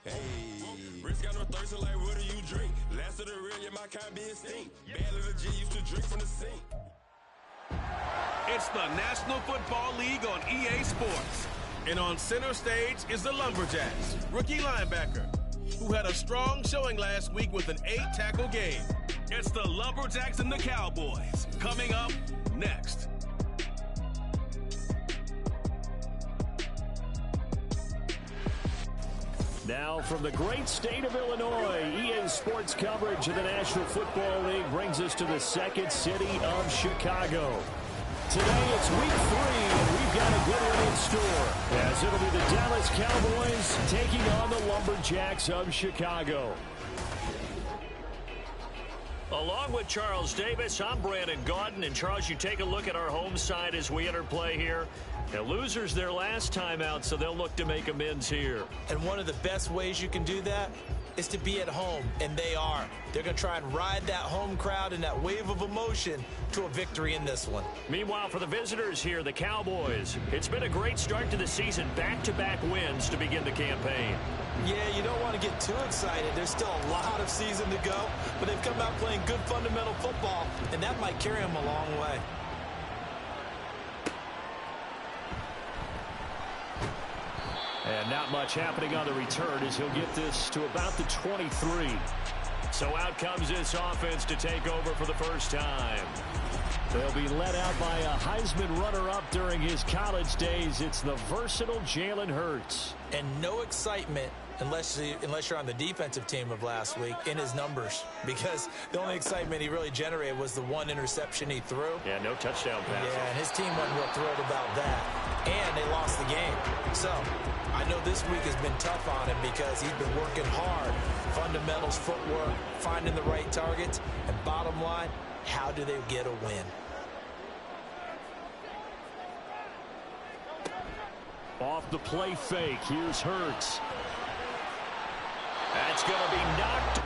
Hey, Rich got no thirsty like what do you drink? Last of the real, yeah, my kind be extinct. Bad little G used to drink from the sink. It's the National Football League on EA Sports. And on center stage is the Lumberjacks, rookie linebacker, who had a strong showing last week with an 8-tackle game. It's the Lumberjacks and the Cowboys, coming up next. Now from the great state of Illinois, EA Sports coverage of the National Football League brings us to the second city of Chicago. Today it's week 3, and we've got a good one in store, as it'll be the Dallas Cowboys taking on the Lumberjacks of Chicago. Along with Charles Davis, I'm Brandon Gaudin. And Charles, you take a look at our home side as we enter play here. Now, losers their last time out, so they'll look to make amends here. And one of the best ways you can do that is to be at home, and they are. They're going to try and ride that home crowd and that wave of emotion to a victory in this one. Meanwhile, for the visitors here, the Cowboys, it's been a great start to the season. Back-to-back wins to begin the campaign. Yeah, you don't want to get too excited. There's still a lot of season to go, but they've come out playing good fundamental football, and that might carry them a long way. And not much happening on the return as he'll get this to about the 23. So out comes this offense to take over for the first time. They'll be led out by a Heisman runner-up during his college days. It's the versatile Jalen Hurts. And no excitement unless you're on the defensive team of last week in his numbers, because the only excitement he really generated was the one interception he threw. Yeah, no touchdown pass. Yeah, and his team wasn't real thrilled about that. And they lost the game. So I know this week has been tough on him because he's been working hard. Fundamentals, footwork, finding the right targets, and bottom line, how do they get a win? Off the play fake, here's Hurts. That's going to be knocked.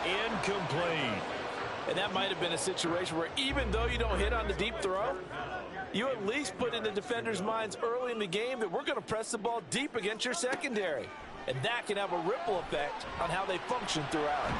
Incomplete. And that might have been a situation where even though you don't hit on the deep throw, you at least put in the defenders' minds early in the game that we're going to press the ball deep against your secondary. And that can have a ripple effect on how they function throughout.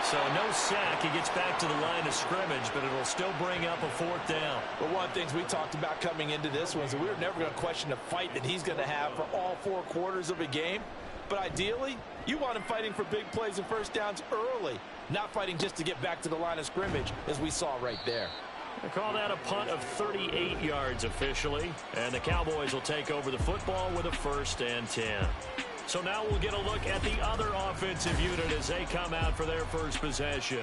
So no sack. He gets back to the line of scrimmage, but it'll still bring up a fourth down. But one of the things we talked about coming into this one is that we were never going to question the fight that he's going to have for all 4 quarters of a game. But ideally, you want him fighting for big plays and first downs early, not fighting just to get back to the line of scrimmage, as we saw right there. They call that a punt of 38 yards officially, and the Cowboys will take over the football with a 1st and 10. So now we'll get a look at the other offensive unit as they come out for their first possession.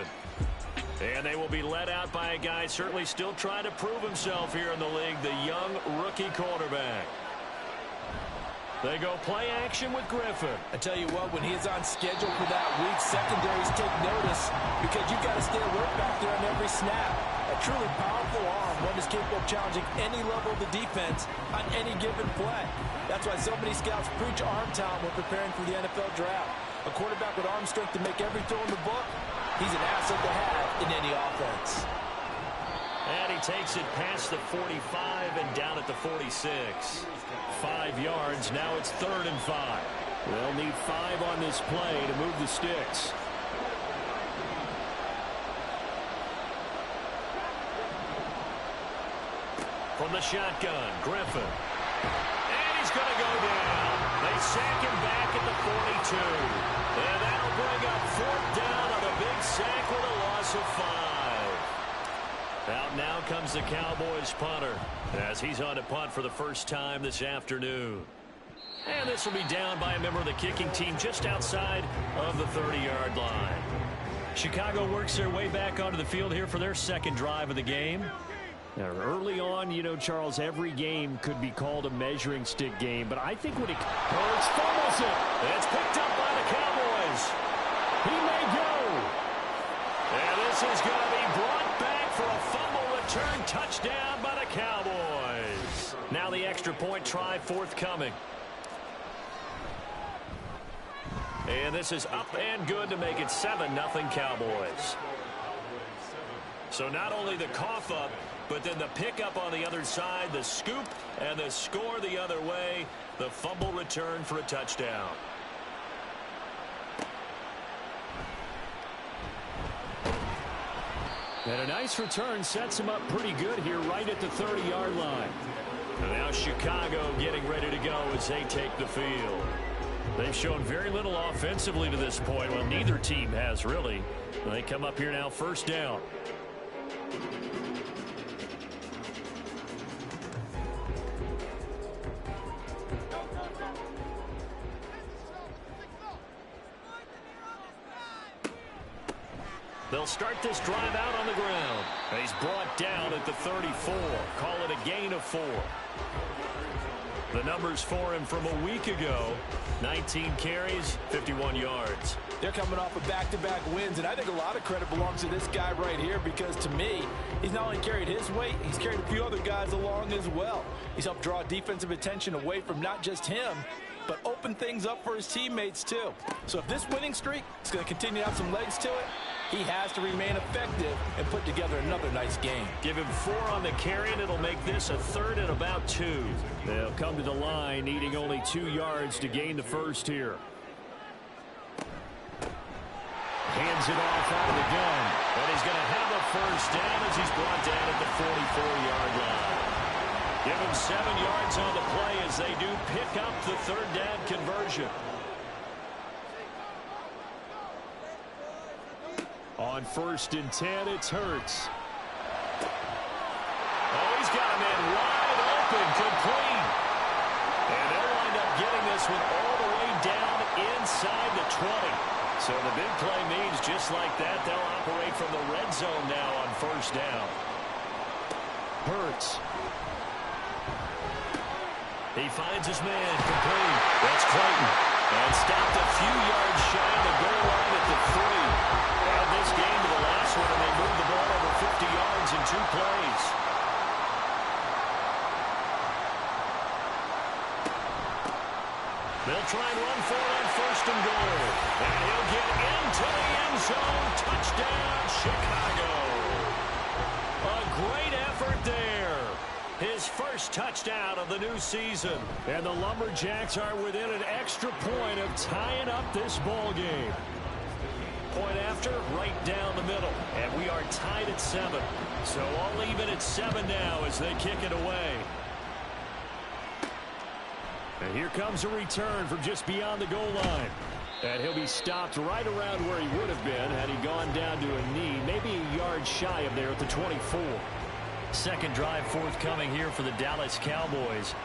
And they will be led out by a guy certainly still trying to prove himself here in the league, the young rookie quarterback. They go play action with Griffin. I tell you what, when he's on schedule for that week, secondaries take notice because you've got to stay alert back there on every snap. A truly powerful arm, one is capable of challenging any level of the defense on any given play. That's why so many scouts preach arm talent when preparing for the NFL draft. A quarterback with arm strength to make every throw in the book, he's an asset to have in any offense. And he takes it past the 45 and down at the 46. 5 yards. Now it's 3rd and 5. They'll need 5 on this play to move the sticks. From the shotgun, Griffin. And he's going to go down. They sack him back at the 42. And that'll bring up 4th down on a big sack with a loss of 5. Out now comes the Cowboys punter as he's on to punt for the first time this afternoon. And this will be down by a member of the kicking team just outside of the 30-yard line. Chicago works their way back onto the field here for their second drive of the game. Now, early on, you know, Charles, every game could be called a measuring stick game, but I think when it Hurts fumbles it. It's picked up by the Cowboys. He may go. And this is going to be brought back for a fumble return touchdown by the Cowboys. Now the extra point try forthcoming. And this is up and good to make it 7-0 Cowboys. So not only the cough up, but then the pickup on the other side, the scoop, and the score the other way, the fumble return for a touchdown. And a nice return sets him up pretty good here right at the 30-yard line. And now Chicago getting ready to go as they take the field. They've shown very little offensively to this point. Well, neither team has really. They come up here now first down. They'll start this drive out on the ground. He's brought down at the 34. Call it a gain of 4. The numbers for him from a week ago, 19 carries, 51 yards. They're coming off of back-to-back wins, and I think a lot of credit belongs to this guy right here because, to me, he's not only carried his weight, he's carried a few other guys along as well. He's helped draw defensive attention away from not just him, but open things up for his teammates, too. So if this winning streak is going to continue to have some legs to it, he has to remain effective and put together another nice game. Give him 4 on the carry, and it'll make this a 3rd and about 2. They'll come to the line, needing only 2 yards to gain the first here. Hands it off out of the gun. And he's going to have a first down as he's brought down at the 44-yard line. Give him 7 yards on the play as they do pick up the 3rd down conversion. On 1st and 10, it's Hurts. Oh, he's got a man wide open, complete. And they'll wind up getting this one all the way down inside the 20. So the big play means just like that, they'll operate from the red zone now on 1st down. Hurts. He finds his man, complete. That's Clayton. And stopped a few yards shy of the goal line at the 3. And this game to the last one, and they moved the ball over 50 yards in 2 plays. They'll try and run for it on 1st and goal. And he'll get into the end zone. Touchdown, Chicago. A great effort there. His first touchdown of the new season. And the Lumberjacks are within an extra point of tying up this ball game. Point after, right down the middle. And we are tied at 7. So all even at 7 now as they kick it away. And here comes a return from just beyond the goal line. And he'll be stopped right around where he would have been had he gone down to a knee, maybe a yard shy of there at the 24. Second drive forthcoming here for the Dallas Cowboys.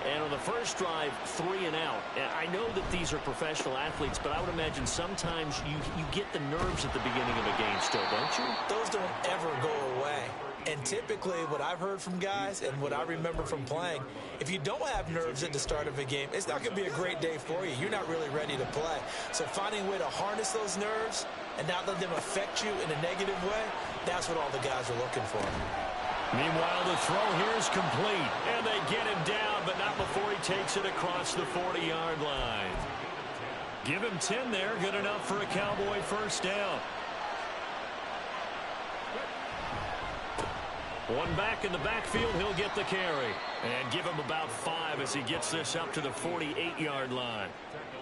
And on the first drive, 3 and out. And I know that these are professional athletes, but I would imagine sometimes you get the nerves at the beginning of a game still, don't you? Those don't ever go away. And typically what I've heard from guys and what I remember from playing, if you don't have nerves at the start of a game, it's not going to be a great day for you. You're not really ready to play. So finding a way to harness those nerves and not let them affect you in a negative way, that's what all the guys are looking for. Meanwhile, the throw here is complete. And they get him down, but not before he takes it across the 40-yard line. Give him 10 there. Good enough for a Cowboy first down. One back in the backfield, he'll get the carry. And give him about 5 as he gets this up to the 48-yard line.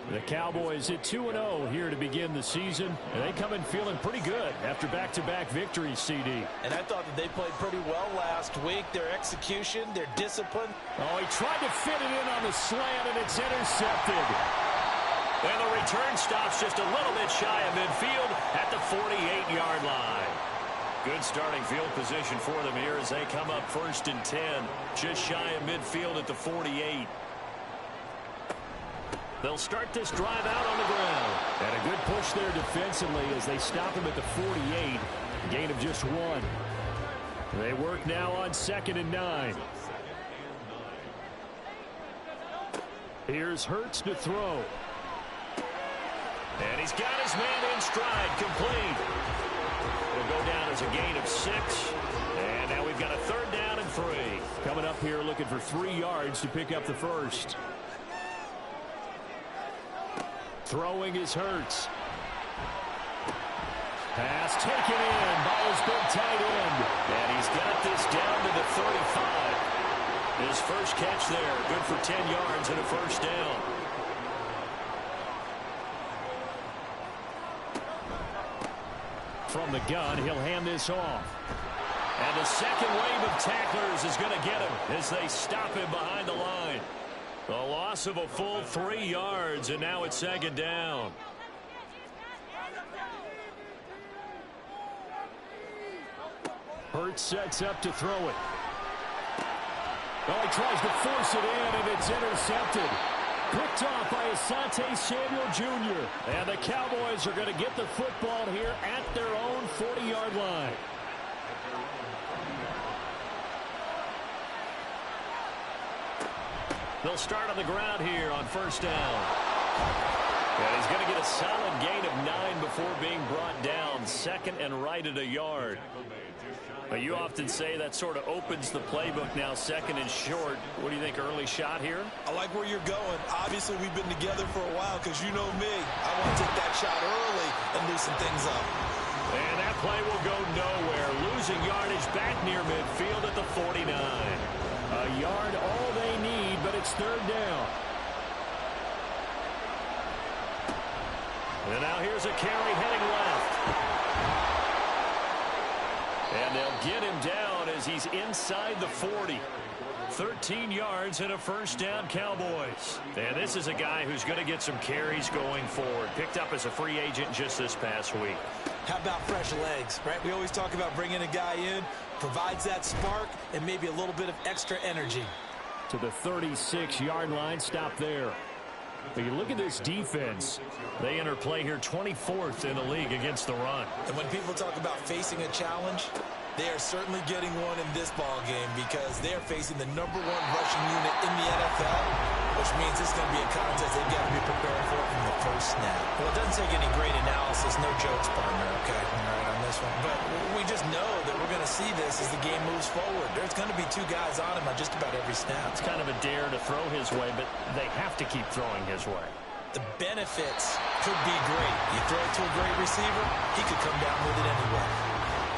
The Cowboys at 2-0 here to begin the season. And they come in feeling pretty good after back-to-back victories, CD. And I thought that they played pretty well last week. Their execution, their discipline. Oh, he tried to fit it in on the slant, and it's intercepted. And the return stops just a little bit shy of midfield at the 48-yard line. Good starting field position for them here as they come up 1st and 10. Just shy of midfield at the 48. They'll start this drive out on the ground. And a good push there defensively as they stop him at the 48. Gain of just 1. They work now on 2nd and 9. Here's Hurts to throw. And he's got his man in stride, complete. It'll go down as a gain of 6. And now we've got a 3rd down and 3. Coming up here looking for 3 yards to pick up the first. Throwing is Hurts. Pass taken in by his big tight end. And he's got this down to the 35. His first catch there, good for 10 yards and a first down. From the gun, he'll hand this off. And the second wave of tacklers is going to get him as they stop him behind the line. A loss of a full 3 yards, and now it's 2nd down. Hurts sets up to throw it. Well, he tries to force it in, and it's intercepted. Picked off by Asante Samuel Jr. And the Cowboys are going to get the football here at their own 40-yard line. They'll start on the ground here on 1st down. And he's going to get a solid gain of 9 before being brought down. 2nd and right at a yard. But you often say that sort of opens the playbook now, 2nd and short. What do you think, early shot here? I like where you're going. Obviously, we've been together for a while because you know me. I want to take that shot early and loosen things up. And that play will go nowhere. Losing yardage back near midfield at the 49. A yard all they need, but it's 3rd down. And now here's a carry heading left. And they'll get him down as he's inside the 40. 13 yards and a first down, Cowboys. And this is a guy who's going to get some carries going forward. Picked up as a free agent just this past week. How about fresh legs, right? We always talk about bringing a guy in, provides that spark and maybe a little bit of extra energy. To the 36-yard line, stop there. But you look at this defense. They enter play here 24th in the league against the run. And when people talk about facing a challenge, they are certainly getting one in this ball game because they are facing the #1 rushing unit in the NFL, which means it's going to be a contest they've got to be preparing for from the first snap. Well, it doesn't take any great analysis, no jokes, partner, okay? All right, on this one. But we just know that we're going to see this as the game moves forward. There's going to be 2 guys on him on just about every snap. It's kind of a dare to throw his way, but they have to keep throwing his way. The benefits could be great. You throw it to a great receiver, he could come down with it anyway.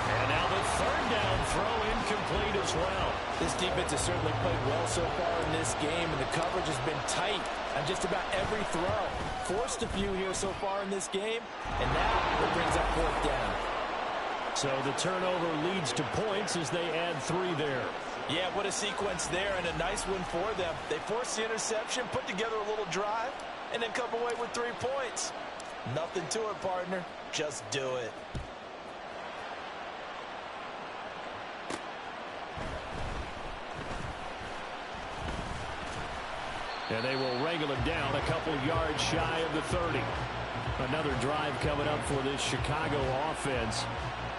And now the 3rd down throw incomplete as well. This defense has certainly played well so far in this game, and the coverage has been tight on just about every throw. Forced a few here so far in this game, and now it brings up 4th down. So the turnover leads to points as they add 3 there. Yeah, what a sequence there, and a nice one for them. They forced the interception, put together a little drive, and then come away with 3 points. Nothing to it, partner. Just do it. And they will wrangle him down a couple yards shy of the 30. Another drive coming up for this Chicago offense.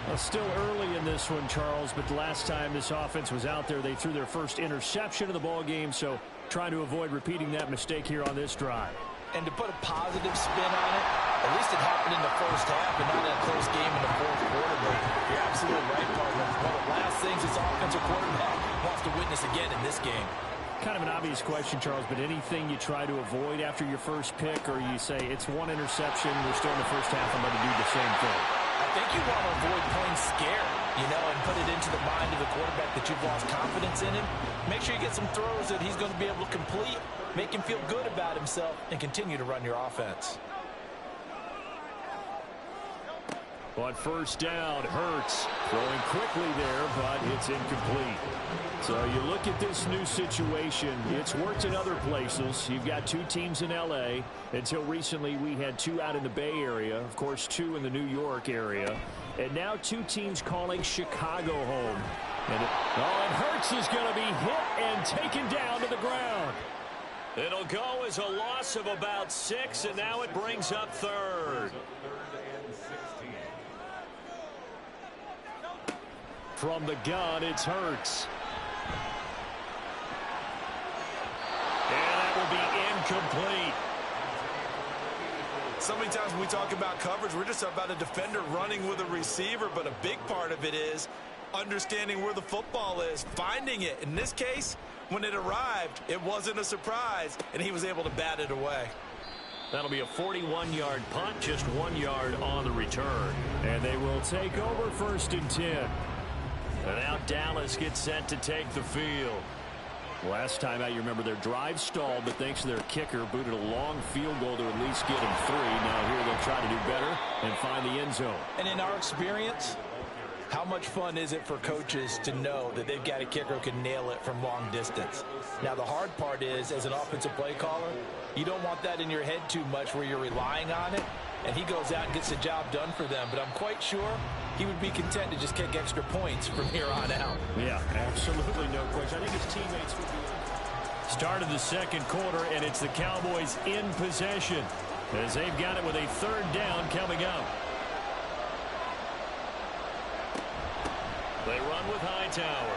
Well, still early in this one, Charles, but the last time this offense was out there, they threw their first interception of the ball game, so trying to avoid repeating that mistake here on this drive. And to put a positive spin on it, at least it happened in the first half and not in a close game in the 4th quarter. But you're absolutely right, partner. One of the last things this offensive quarterback wants to witness again in this game. Kind of an obvious question, Charles, but anything you try to avoid after your first pick, or you say it's 1 interception, we're still in the first half, I'm going to do the same thing? I think you want to avoid playing scared, and put it into the mind of the quarterback that you've lost confidence in him. Make sure you get some throws that he's going to be able to complete, make him feel good about himself, and continue to run your offense. On 1st down, Hurts throwing quickly there, but it's incomplete. So you look at this new situation. It's worked in other places. You've got 2 teams in L.A. Until recently, we had 2 out in the Bay Area. Of course, 2 in the New York area. And now 2 teams calling Chicago home. And Hurts is going to be hit and taken down to the ground. It'll go as a loss of about 6, and now it brings up third. From the gun, it's Hurts. And that will be incomplete. So many times when we talk about coverage, we're just about a defender running with a receiver, but a big part of it is understanding where the football is, finding it. In this case, when it arrived, it wasn't a surprise, and he was able to bat it away. That'll be a 41-yard punt, just 1 yard on the return. And they will take over 1st and 10. And now Dallas gets set to take the field. Last time out, you remember their drive stalled, but thanks to their kicker, booted a long field goal to at least get them 3. Now here they'll try to do better and find the end zone. And in our experience, how much fun is it for coaches to know that they've got a kicker who can nail it from long distance? Now, the hard part is, as an offensive play caller, you don't want that in your head too much where you're relying on it, and he goes out and gets the job done for them. But I'm quite sure he would be content to just kick extra points from here on out. Yeah, absolutely no question. I think his teammates would be... Start of the second quarter, and it's the Cowboys in possession as they've got it with a 3rd down coming up. They run with Hightower.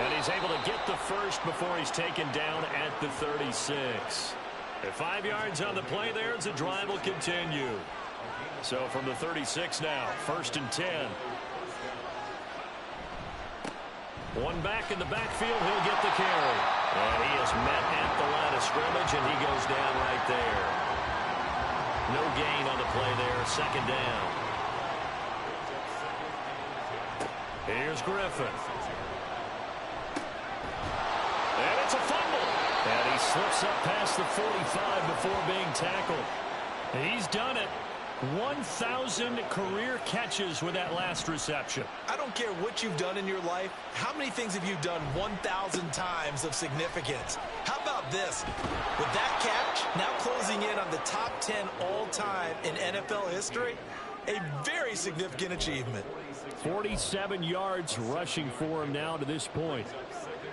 And he's able to get the first before he's taken down at the 36. At 5 yards on the play there as the drive will continue. So from the 36 now, 1st and 10. One back in the backfield, he'll get the carry. And he is met at the line of scrimmage, and he goes down right there. No gain on the play there, 2nd down. Here's Griffin. And it's a fumble. And he slips up past the 45 before being tackled. He's done it. 1,000 career catches with that last reception. I don't care what you've done in your life. How many things have you done 1,000 times of significance? How about this? With that catch, now closing in on the top 10 all-time in NFL history, a very significant achievement. 47 yards rushing for him now to this point.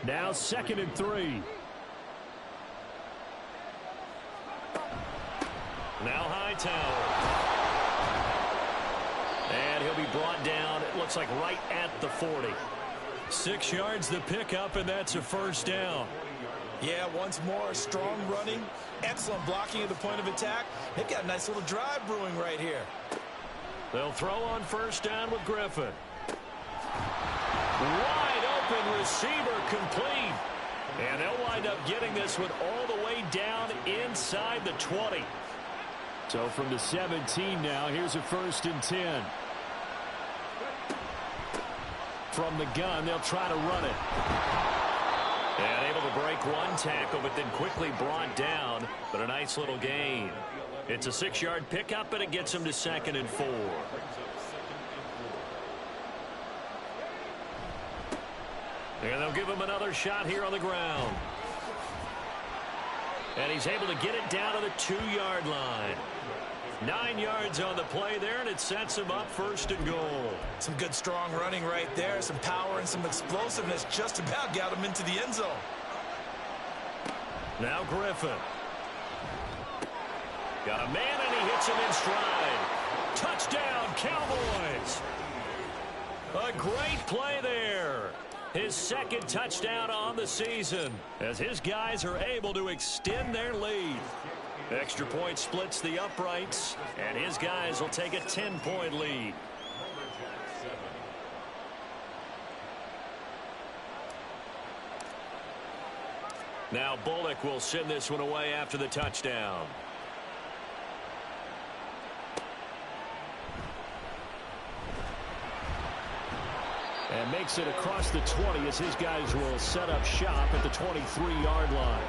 Now 2nd and 3. Now Hightower. And he'll be brought down, it looks like right at the 40. 6 yards the pickup, and that's a 1st down. Yeah, once more, strong running, excellent blocking at the point of attack. They've got a nice little drive brewing right here. They'll throw on 1st down with Griffin. Wide open receiver complete. And they'll wind up getting this one all the way down inside the 20. So from the 17 now, here's a 1st and 10. From the gun, they'll try to run it. And able to break one tackle, but then quickly brought down. But a nice little gain. It's a 6-yard pickup, and it gets him to 2nd and 4. And they'll give him another shot here on the ground. And he's able to get it down to the 2-yard line. 9 yards on the play there, and it sets him up 1st and goal. Some good strong running right there. Some power and some explosiveness just about got him into the end zone. Now Griffin. Got a man, and he hits him in stride. Touchdown, Cowboys. A great play there. His 2nd touchdown on the season as his guys are able to extend their lead. Extra point splits the uprights, and his guys will take a 10-point lead. Now Bullock will send this one away after the touchdown. And makes it across the 20 as his guys will set up shop at the 23-yard line.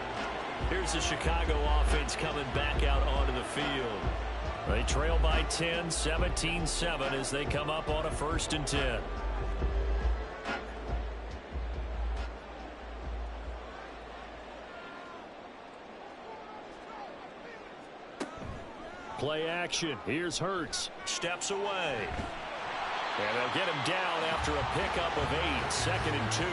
Here's the Chicago offense coming back out onto the field. They trail by 10, 17-7 as they come up on a 1st and 10. Play action. Here's Hurts. Steps away. And they'll get him down after a pickup of 8, 2nd and 2.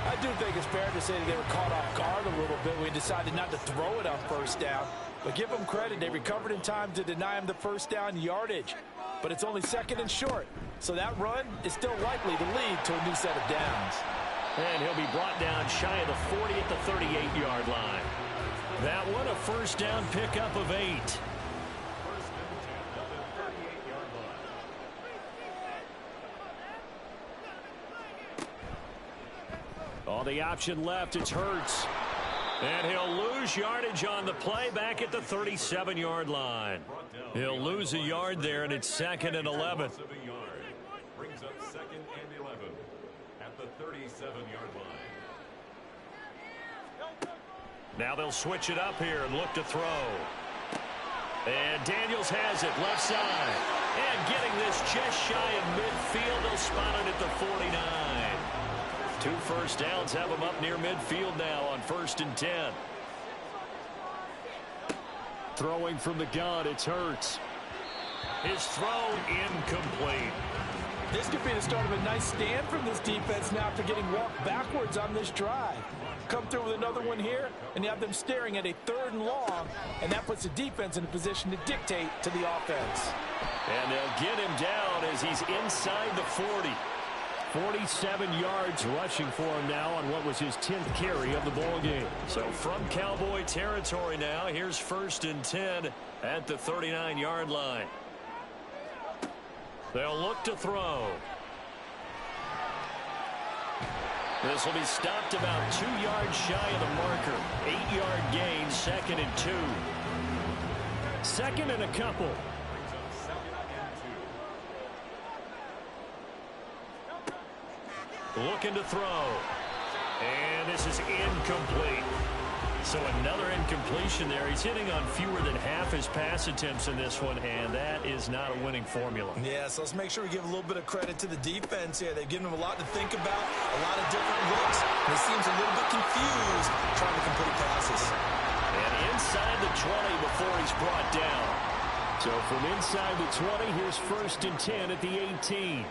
I do think it's fair to say that they were caught off guard a little bit. We decided not to throw it on first down. But give them credit. They recovered in time to deny him the first down yardage. But it's only 2nd and short. So that run is still likely to lead to a new set of downs. And he'll be brought down shy of the 40 at the 38-yard line. That one a first down pickup of 8. On the option left, it's Hurts. And he'll lose yardage on the play back at the 37-yard line. He'll lose a yard there, and it's 2nd and 11. Brings up 2nd and 11 at the 37-yard line. Now they'll switch it up here and look to throw. And Daniels has it left side. And getting this just shy of midfield, they'll spot it at the 49. 2 first downs have him up near midfield now on 1st and 10. Throwing from the gun, it's Hurts. His throw incomplete. This could be the start of a nice stand from this defense now after getting walked backwards on this drive. Come through with another one here, and you have them staring at a 3rd and long, and that puts the defense in a position to dictate to the offense. And they'll get him down as he's inside the 40. 47 yards rushing for him now on what was his 10th carry of the ball game. So from Cowboy territory now, here's 1st and 10 at the 39-yard line. They'll look to throw. This will be stopped about 2 yards shy of the marker. 8-yard gain, 2nd and 2. 2nd and a couple. Looking to throw. And this is incomplete. So another incompletion there. He's hitting on fewer than half his pass attempts in this one, and that is not a winning formula. Yeah, so let's make sure we give a little bit of credit to the defense here. They've given him a lot to think about, a lot of different looks, and he seems a little bit confused trying to complete passes. And inside the 20 before he's brought down. So from inside the 20, here's 1st and 10 at the 18.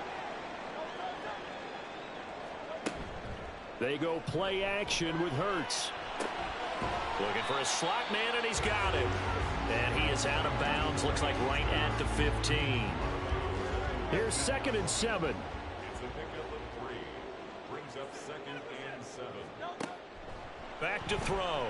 They go play action with Hurts. Looking for a slot man, and he's got him. And he is out of bounds, looks like right at the 15. Here's 2nd and 7. It's a pickup of 3. Brings up 2nd and 7. Back to throw.